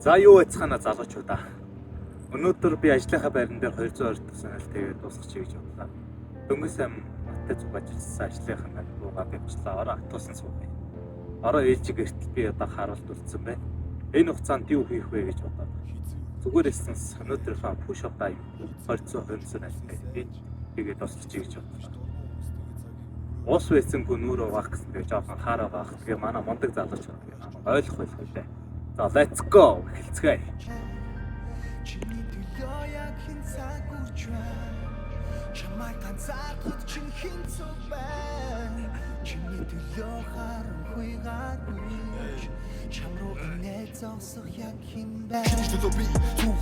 За юу яцгаана залуучуудаа. Өнөөдөр би ажлынхаа байран дээр 220 тусаал тэгээд дуусгачих гэж бодлоо. Дөнгөс ам маттай зүгэж ажилласан ажлынхаа байр руугаа явчлаа. Ороо атуулсан суугай. Ороо ээлжиг эртэл би одоо харуулт үлдсэн байна. Энэ хугацаанд юу хийх вэ гэж бодоод. Зүгээр эсэнс өнөөдрийнхөө push up dive 220 айлтай тэгээд дуусгачих гэж бодлоо. Уус байсан гүнүүр угаах гэсэн тэгээд жоохон хаараа baах. Тэгээ манай мундаг залуучууд ойлгох байлгүй дээ. За let's go. Эхэлцгээе. Чамайг ганцаардах чинь хэн цог байна. Чиний төлөө харанхуй гаргүй. Чам руу инээ зогсох яг хэн байна. Чиний төлөө би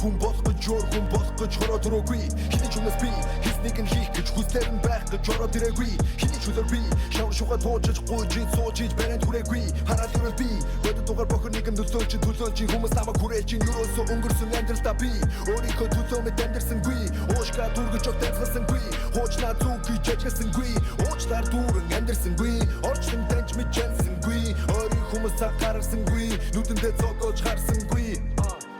хүн болгож журган болгож хороод өрөөгүй. Хиний ч юмас би хийснийг нь хийх гэж хүслээр нь байх гэж ороод ирээгүй. Хиний төлөө би шавар шугаа туужиж гуйж суужиж барайд хүрээгүй. Хараад ирвэл би өдөр дугаар бохорныг нь төлөөлж хүмүүс намайг хүрээлж юусоо өнгөрсөн амьдралдаа би өөрийнхөө төлөө мэд амьдсангүй. Уушгаа дүргэж огтцсангүй. Хуучнаа зүг хийж ажилласангүй. Уучлаар дүүрэн амьдсангүй. Орчлон таньж мэдсангүй. Өөрийн хүмүүс гаргасангүй. Нүдэндээ зогоож харсангүй.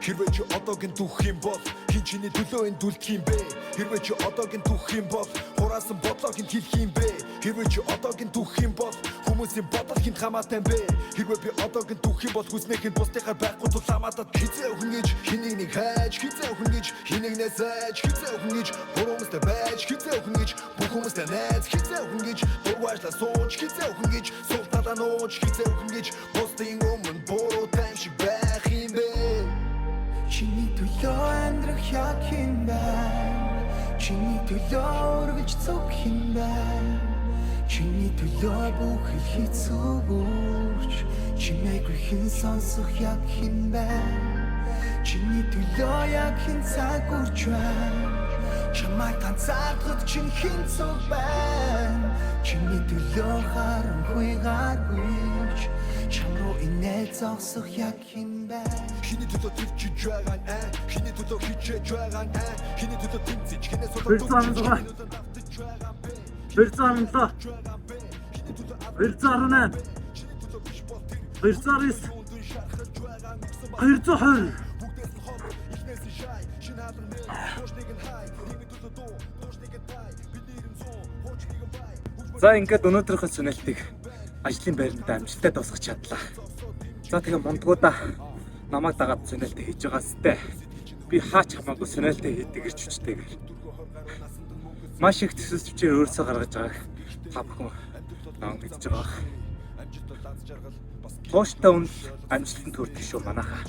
Хэрвээ чи одоогийн дүүх юм бол хин чиний төлөө энэ дүлдэх юм бэ? Хэрвээ чи одоогийн дүүх юм бол хураасан бодлого хин хэлэх юм бэ? Хэрвээ чи одоогийн дүүх юм бол хүмүүсийн бодол хин хамаатай юм бэ? Хэрвээ би одоогийн дүүх юм бол хүснэх нь бусдынхаа байхгүй тул хамаатад хизээ өхөн гэж хэнийг нэг хайж хизээ өхөн гэж хэнийг нэсэж хизээ өхөн гэж хуруумстай байж хизээ өхөн гэж бүх хүмүүстэй найз хизээ өхөн гэж дургуйшлаа сууж хизээ өхөн гэж суулталаа нууж хизээ өхөн гэж бусдын өмнө буруу тайм шиг байх юм бэ? Чиний төлөө амьдрах яг хин байна. Чиний төлөө өргөж цог хин байна. Чиний төлөө бүх хэцүүгүрч чимээгүй хин сонсох яг хин байна. Чиний төлөө яг хин цаг үрж байна. Чамайг ганцаардах чинь хин цог байна. Чиний төлөө харанхуй гаргүйч чам руу инээ зогсох яг хин байна. Хиний төлөө төвчж байгаа аа хиний төлөө хичээж байгаа аа хиний төлөө тэмцэж хинээс болоод 220 За ингээд өнөөдрийнхөө сүнэлтийг ажлын байранда амжилттай дуусгах чадлаа. За тэгээ мундгуудаа намайг дагаад сүнэлтээ хийж байгаа сте. Би хаач хамаагүй сүнэлтээ хийдэг гэж хүчтэйгээр. Маш их төсөл төвчээр өөрсөө гаргаж байгааг та бүхэн мэдж байгаа. Тууштай үнэл амжилтанд хүрэх шүү манайхаа.